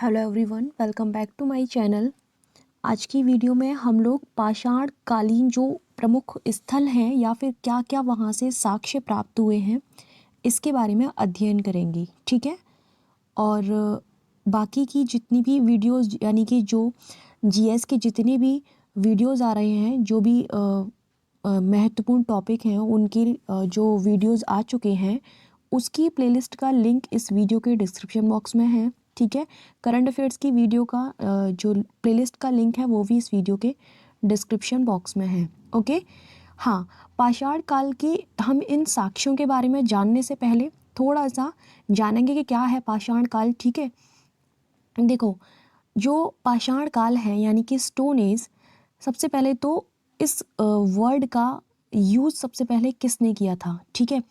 Hello everyone, welcome back to my channel. आज की video में हम लोग पाषाण कालीन जो प्रमुख स्थल हैं या फिर क्या क्या वहाँ से साक्ष्य प्राप्त हुए हैं इसके बारे में अध्ययन करेंगे, ठीक है। और बाकी की जितनी भी वीडियोस यानी कि जो जीएस के जितने भी वीडियोस आ रहे हैं, जो भी महत्वपूर्ण टॉपिक हैं उनकी जो वीडियोस आ चुके हैं उसकी प्लेलिस्ट का लिंक इस वीडियो के डिस्क्रिप्शन बॉक्स में है, ठीक है। करंट अफेयर्स की वीडियो का जो प्लेलिस्ट का लिंक है वो भी इस वीडियो के डिस्क्रिप्शन बॉक्स में है, ओके। हाँ, पाषाण काल के हम इन साक्ष्यों के बारे में जानने से पहले थोड़ा सा जानेंगे कि क्या है पाषाण काल, ठीक है। देखो, जो पाषाण काल है यानी कि स्टोन एज, सबसे पहले तो इस वर्ड का यूज़ सबसे पहले किसने किया था, ठीक है।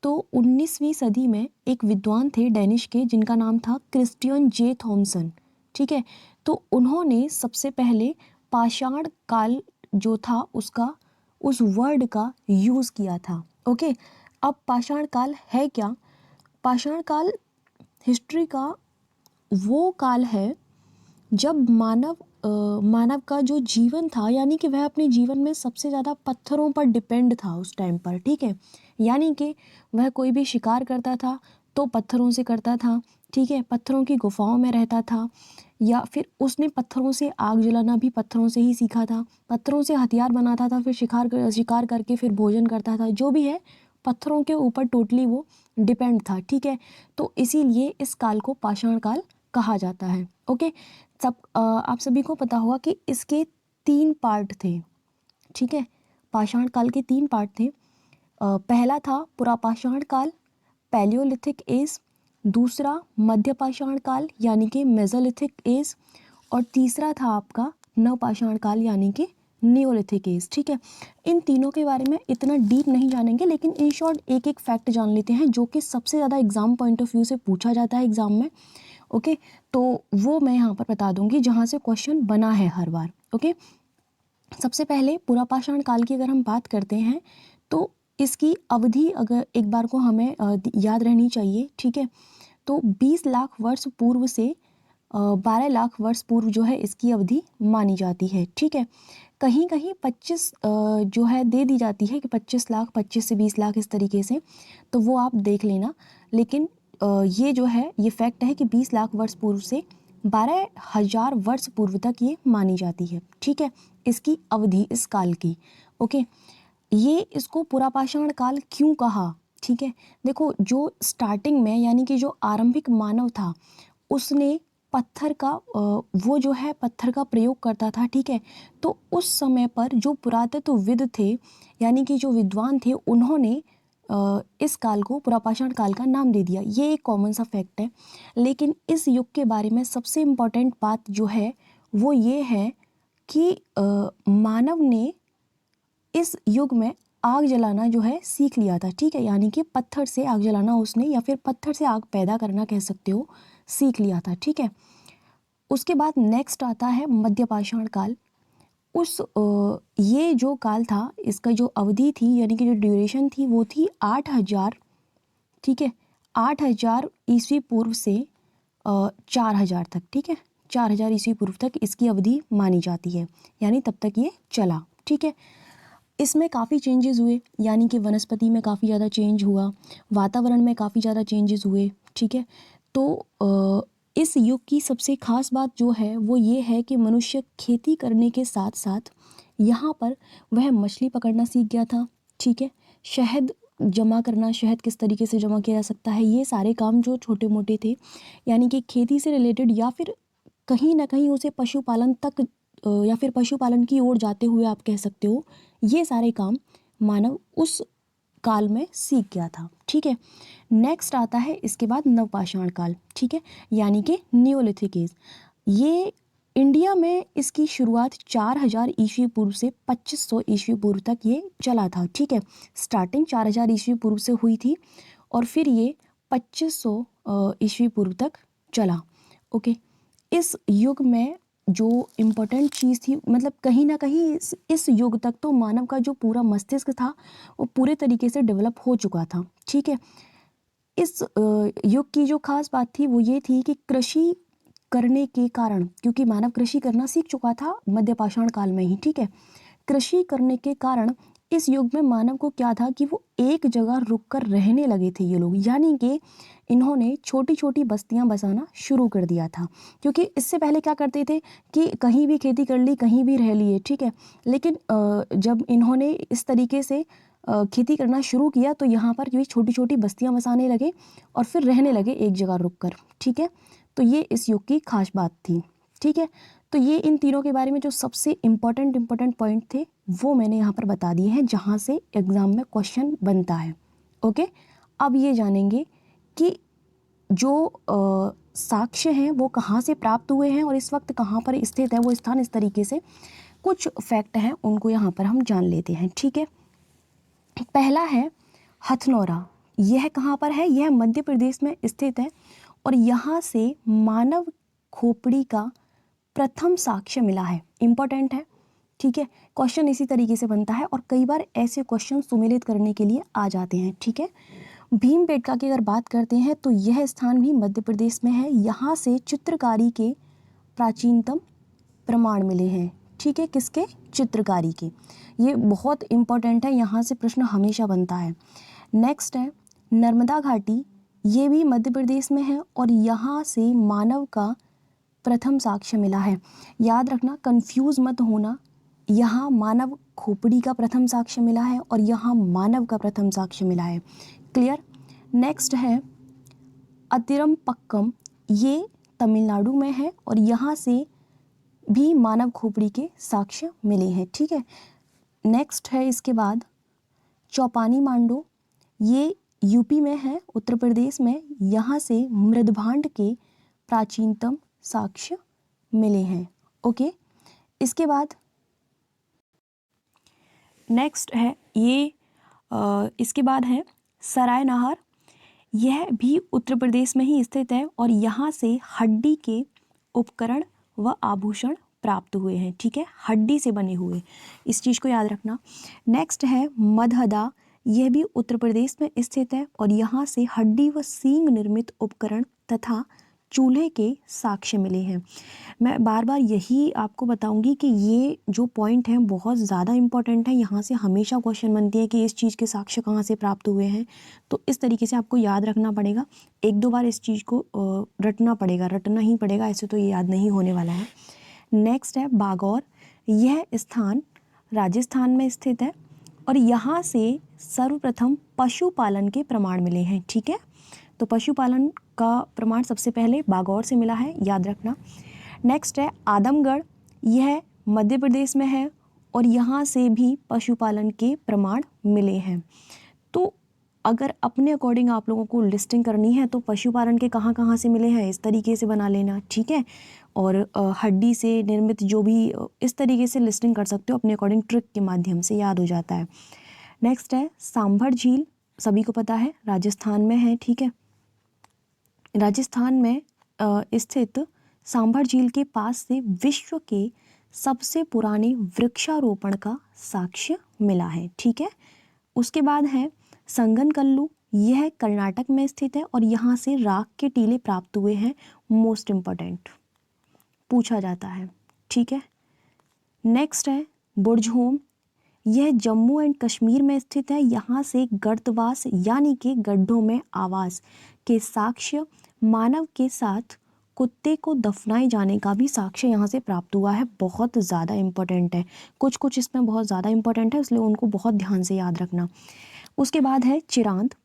तो 19वीं सदी में एक विद्वान थे डेनिश के जिनका नाम था क्रिस्टियन जे थॉमसन, ठीक है। तो उन्होंने सबसे पहले पाषाण काल जो था उसका उस वर्ड का यूज़ किया था, ओके। अब पाषाण काल है क्या? पाषाण काल हिस्ट्री का वो काल है जब मानव का जो जीवन था यानी कि वह अपने जीवन में सबसे ज़्यादा पत्थरों पर डिपेंड था उस टाइम पर, ठीक है। यानी कि वह कोई भी शिकार करता था तो पत्थरों से करता था, ठीक है। पत्थरों की गुफाओं में रहता था या फिर उसने पत्थरों से आग जलाना भी पत्थरों से ही सीखा था, पत्थरों से हथियार बनाता था, फिर शिकार करके फिर भोजन करता था, जो भी है पत्थरों के ऊपर टोटली वो डिपेंड था, ठीक है। तो इसीलिए इस काल को पाषाण काल कहा जाता है, ओके। आप सभी को पता होगा कि इसके 3 पार्ट थे, ठीक है। पाषाण काल के 3 पार्ट थे। पहला था पुरापाषाण काल, पैलियोलिथिक एज, दूसरा मध्य पाषाण काल यानी कि मेसोलिथिक एज, और तीसरा था आपका नवपाषाण काल यानी कि नियोलिथिक एज, ठीक है। इन तीनों के बारे में इतना डीप नहीं जानेंगे, लेकिन इन शॉर्ट एक एक फैक्ट जान लेते हैं जो कि सबसे ज़्यादा एग्जाम पॉइंट ऑफ व्यू से पूछा जाता है एग्जाम में, ओके। तो वो मैं यहाँ पर बता दूंगी जहाँ से क्वेश्चन बना है हर बार, ओके। सबसे पहले पुरापाषाण काल की अगर हम बात करते हैं तो इसकी अवधि अगर एक बार को हमें याद रहनी चाहिए, ठीक है। तो 20 लाख वर्ष पूर्व से 12 लाख वर्ष पूर्व जो है इसकी अवधि मानी जाती है, ठीक है। कहीं कहीं 25 जो है दे दी जाती है कि 25 लाख, 25 से 20 लाख इस तरीके से, तो वो आप देख लेना। लेकिन ये जो है ये फैक्ट है कि 20 लाख वर्ष पूर्व से 12,000 वर्ष पूर्व तक ये मानी जाती है, ठीक है। इसकी अवधि इस काल की, ओके। ये इसको पुरापाषाण काल क्यों कहा, ठीक है। देखो, जो स्टार्टिंग में यानी कि जो आरंभिक मानव था उसने पत्थर का वो जो है पत्थर का प्रयोग करता था, ठीक है। तो उस समय पर जो पुरातत्वविद थे यानी कि जो विद्वान थे उन्होंने इस काल को पुरापाषाण काल का नाम दे दिया। ये एक कॉमन सा फैक्ट है। लेकिन इस युग के बारे में सबसे इम्पॉर्टेंट बात जो है वो ये है कि मानव ने इस युग में आग जलाना जो है सीख लिया था, ठीक है। यानी कि पत्थर से आग जलाना उसने या फिर पत्थर से आग पैदा करना कह सकते हो, सीख लिया था, ठीक है। उसके बाद नेक्स्ट आता है मध्यपाषाण काल। ये जो काल था इसका जो अवधि थी यानी कि जो ड्यूरेशन थी वो थी 8,000, ठीक है। 8,000 ईस्वी पूर्व से 4,000 तक, ठीक है। 4,000 ईस्वी पूर्व तक इसकी अवधि मानी जाती है, यानी तब तक ये चला, ठीक है। इसमें काफ़ी चेंजेस हुए, यानी कि वनस्पति में काफ़ी ज़्यादा चेंज हुआ, वातावरण में काफ़ी ज़्यादा चेंजेस हुए, ठीक है। तो इस युग की सबसे खास बात जो है वो ये है कि मनुष्य खेती करने के साथ साथ यहाँ पर वह मछली पकड़ना सीख गया था, ठीक है। शहद जमा करना, शहद किस तरीके से जमा किया जा सकता है, ये सारे काम जो छोटे मोटे थे यानी कि खेती से रिलेटेड या फिर कहीं ना कहीं उसे पशुपालन तक या फिर पशुपालन की ओर जाते हुए आप कह सकते हो, ये सारे काम मानव उस काल में सीख गया था, ठीक है। नेक्स्ट आता है इसके बाद नवपाषाण काल, ठीक है, यानी कि नियोलिथिक एज। ये इंडिया में इसकी शुरुआत 4,000 ईस्वी पूर्व से 2,500 ईस्वी पूर्व तक ये चला था, ठीक है। स्टार्टिंग 4,000 ईस्वी पूर्व से हुई थी और फिर ये 2,500 ईस्वी पूर्व तक चला, ओके। इस युग में जो इम्पोर्टेंट चीज़ थी, मतलब कहीं ना कहीं इस युग तक तो मानव का जो पूरा मस्तिष्क था वो पूरे तरीके से डेवलप हो चुका था, ठीक है। इस युग की जो खास बात थी वो ये थी कि कृषि करने के कारण, क्योंकि मानव कृषि करना सीख चुका था मध्य पाषाण काल में ही, ठीक है। कृषि करने के कारण इस युग में मानव को क्या था कि वो एक जगह रुककर रहने लगे थे ये लोग, यानी कि इन्होंने छोटी छोटी बस्तियां बसाना शुरू कर दिया था। क्योंकि इससे पहले क्या करते थे कि कहीं भी खेती कर ली, कहीं भी रह लिए, ठीक है। लेकिन जब इन्होंने इस तरीके से खेती करना शुरू किया तो यहाँ पर ये छोटी छोटी बस्तियां बसाने लगे और फिर रहने लगे एक जगह रुककर, ठीक है। तो ये इस युग की खास बात थी, ठीक है। तो ये इन तीनों के बारे में जो सबसे इम्पोर्टेंट पॉइंट थे वो मैंने यहाँ पर बता दिए हैं, जहाँ से एग्ज़ाम में क्वेश्चन बनता है। ओके, अब ये जानेंगे कि जो साक्ष्य हैं वो कहाँ से प्राप्त हुए हैं और इस वक्त कहाँ पर स्थित है वो स्थान। इस तरीके से कुछ फैक्ट हैं उनको यहाँ पर हम जान लेते हैं, ठीक है। पहला है हथनौरा। यह कहाँ पर है? यह मध्य प्रदेश में स्थित है और यहाँ से मानव खोपड़ी का प्रथम साक्ष्य मिला है। इम्पोर्टेंट है, ठीक है। क्वेश्चन इसी तरीके से बनता है और कई बार ऐसे क्वेश्चन सुमेलित करने के लिए आ जाते हैं, ठीक है। भीमबेटका की अगर बात करते हैं तो यह स्थान भी मध्य प्रदेश में है। यहाँ से चित्रकारी के प्राचीनतम प्रमाण मिले हैं, ठीक है। किसके? चित्रकारी के। ये बहुत इम्पोर्टेंट है, यहाँ से प्रश्न हमेशा बनता है। नेक्स्ट है नर्मदा घाटी। ये भी मध्य प्रदेश में है और यहाँ से मानव का प्रथम साक्ष्य मिला है। याद रखना, कंफ्यूज मत होना, यहाँ मानव खोपड़ी का प्रथम साक्ष्य मिला है और यहाँ मानव का प्रथम साक्ष्य मिला है। क्लियर? नेक्स्ट है अतिरमपक्कम। ये तमिलनाडु में है और यहाँ से भी मानव खोपड़ी के साक्ष्य मिले हैं, ठीक है। नेक्स्ट है इसके बाद चौपानी मांडो। ये यूपी में है, उत्तर प्रदेश में। यहाँ से मृदभांड के प्राचीनतम साक्ष्य मिले हैं। ओके, इसके बाद नेक्स्ट है इसके बाद है सरायनहार। यह भी उत्तर प्रदेश में ही स्थित है और यहाँ से हड्डी के उपकरण व आभूषण प्राप्त हुए हैं, ठीक है। हड्डी से बने हुए, इस चीज़ को याद रखना। नेक्स्ट है मधहदा। यह भी उत्तर प्रदेश में स्थित है और यहाँ से हड्डी व सींग निर्मित उपकरण तथा चूल्हे के साक्ष्य मिले हैं। मैं बार बार यही आपको बताऊंगी कि ये जो पॉइंट हैं बहुत ज़्यादा इंपॉर्टेंट है। यहाँ से हमेशा क्वेश्चन बनती है कि इस चीज़ के साक्ष्य कहाँ से प्राप्त हुए हैं, तो इस तरीके से आपको याद रखना पड़ेगा। एक दो बार इस चीज़ को रटना ही पड़ेगा, ऐसे तो ये याद नहीं होने वाला है। नेक्स्ट है बागौर। यह स्थान राजस्थान में स्थित है और यहाँ से सर्वप्रथम पशुपालन के प्रमाण मिले हैं, ठीक है। तो पशुपालन का प्रमाण सबसे पहले बागौर से मिला है, याद रखना। नेक्स्ट है आदमगढ़। यह मध्य प्रदेश में है और यहाँ से भी पशुपालन के प्रमाण मिले हैं। तो अगर अपने अकॉर्डिंग आप लोगों को लिस्टिंग करनी है तो पशुपालन के कहाँ कहाँ से मिले हैं इस तरीके से बना लेना, ठीक है। और हड्डी से निर्मित जो भी, इस तरीके से लिस्टिंग कर सकते हो अपने अकॉर्डिंग, ट्रिक के माध्यम से याद हो जाता है। नेक्स्ट है सांभर झील। सभी को पता है राजस्थान में है, ठीक है। राजस्थान में स्थित सांभर झील के पास से विश्व के सबसे पुराने वृक्षारोपण का साक्ष्य मिला है, ठीक है। उसके बाद है संगनकल्लू। यह कर्नाटक में स्थित है और यहाँ से राख के टीले प्राप्त हुए हैं। मोस्ट इम्पोर्टेंट पूछा जाता है, ठीक है। नेक्स्ट है बुर्जहोम। यह जम्मू एंड कश्मीर में स्थित है। यहाँ से गर्तवास यानी कि गड्ढों में आवास के साक्ष्य, मानव के साथ कुत्ते को दफनाए जाने का भी साक्ष्य यहाँ से प्राप्त हुआ है। बहुत ज़्यादा इम्पोर्टेंट है, कुछ इसमें बहुत ज़्यादा इम्पोर्टेंट है, इसलिए उनको बहुत ध्यान से याद रखना। उसके बाद है चिरांद।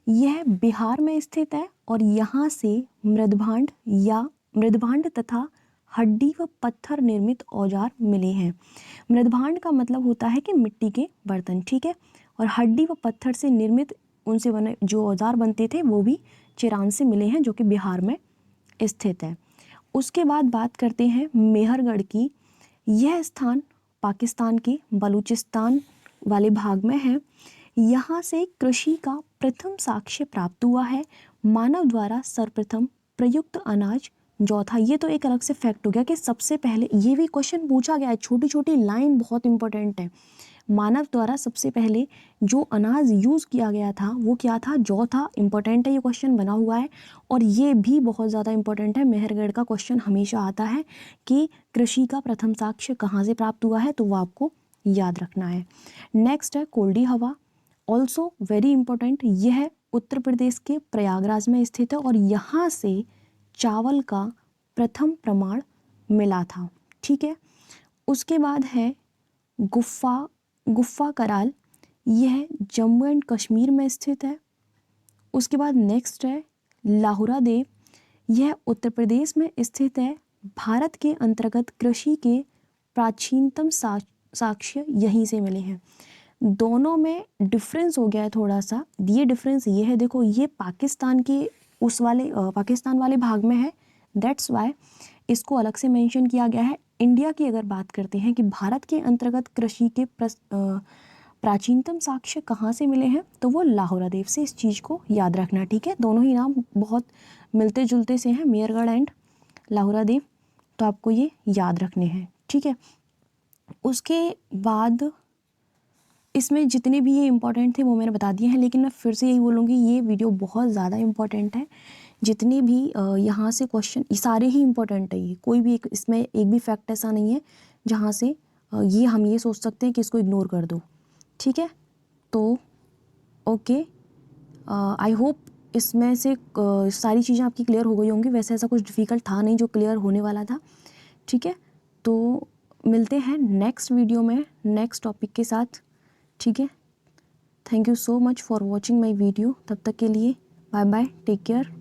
यह बिहार में स्थित है और यहाँ से मृदभांड तथा हड्डी व पत्थर निर्मित औजार मिले हैं। मृदभांड का मतलब होता है कि मिट्टी के बर्तन, ठीक है। और हड्डी व पत्थर से निर्मित उनसे बने जो औजार बनते थे वो भी चिरांद से मिले हैं, जो कि बिहार में स्थित है। उसके बाद बात करते हैं मेहरगढ़ की। यह स्थान पाकिस्तान के बलूचिस्तान वाले भाग में है। यहाँ से कृषि का प्रथम साक्ष्य प्राप्त हुआ है। मानव द्वारा सर्वप्रथम प्रयुक्त अनाज जौ था। ये तो एक अलग से फैक्ट हो गया कि सबसे पहले, ये भी क्वेश्चन पूछा गया है, छोटी छोटी लाइन बहुत इंपॉर्टेंट है। मानव द्वारा सबसे पहले जो अनाज यूज़ किया गया था वो क्या था? जौ था। इम्पोर्टेंट है, ये क्वेश्चन बना हुआ है। और ये भी बहुत ज़्यादा इम्पोर्टेंट है, मेहरगढ़ का क्वेश्चन हमेशा आता है कि कृषि का प्रथम साक्ष्य कहाँ से प्राप्त हुआ है, तो वो आपको याद रखना है। नेक्स्ट है कोल्डी हवा, ऑल्सो वेरी इंपॉर्टेंट। यह उत्तर प्रदेश के प्रयागराज में स्थित है और यहाँ से चावल का प्रथम प्रमाण मिला था। ठीक है। उसके बाद है गुफा कराल, यह जम्मू एंड कश्मीर में स्थित है। उसके बाद नेक्स्ट है लाहुरा देव, यह उत्तर प्रदेश में स्थित है। भारत के अंतर्गत कृषि के प्राचीनतम साक्ष्य यहीं से मिले हैं। दोनों में डिफरेंस हो गया है थोड़ा सा। ये डिफरेंस ये है, देखो ये पाकिस्तान के पाकिस्तान वाले भाग में है, दैट्स वाई इसको अलग से मेंशन किया गया है। इंडिया की अगर बात करते हैं कि भारत के अंतर्गत कृषि के प्राचीनतम साक्ष्य कहाँ से मिले हैं, तो वो लाहुरा देव से। इस चीज़ को याद रखना, ठीक है। दोनों ही नाम बहुत मिलते जुलते से हैं, मेहरगढ़ एंड लाहुरा देव, तो आपको ये याद रखने हैं, ठीक है। उसके बाद इसमें जितने भी ये इम्पोर्टेंट थे वो मैंने बता दिए हैं, लेकिन मैं फिर से यही बोलूँगी ये वीडियो बहुत ज़्यादा इम्पोर्टेंट है। जितने भी यहाँ से क्वेश्चन, ये सारे ही इम्पोर्टेंट है। ये कोई भी एक, इसमें एक भी फैक्ट ऐसा नहीं है जहाँ से ये हम ये सोच सकते हैं कि इसको इग्नोर कर दो, ठीक है। तो ओके, आई होप इसमें से सारी चीज़ें आपकी क्लियर हो गई होंगी। वैसे ऐसा कुछ डिफ़िकल्ट था नहीं जो क्लियर होने वाला था, ठीक है। तो मिलते हैं नेक्स्ट वीडियो में नेक्स्ट टॉपिक के साथ, ठीक है। Thank you so much for watching my video. तब तक के लिए बाय बाय, टेक केयर।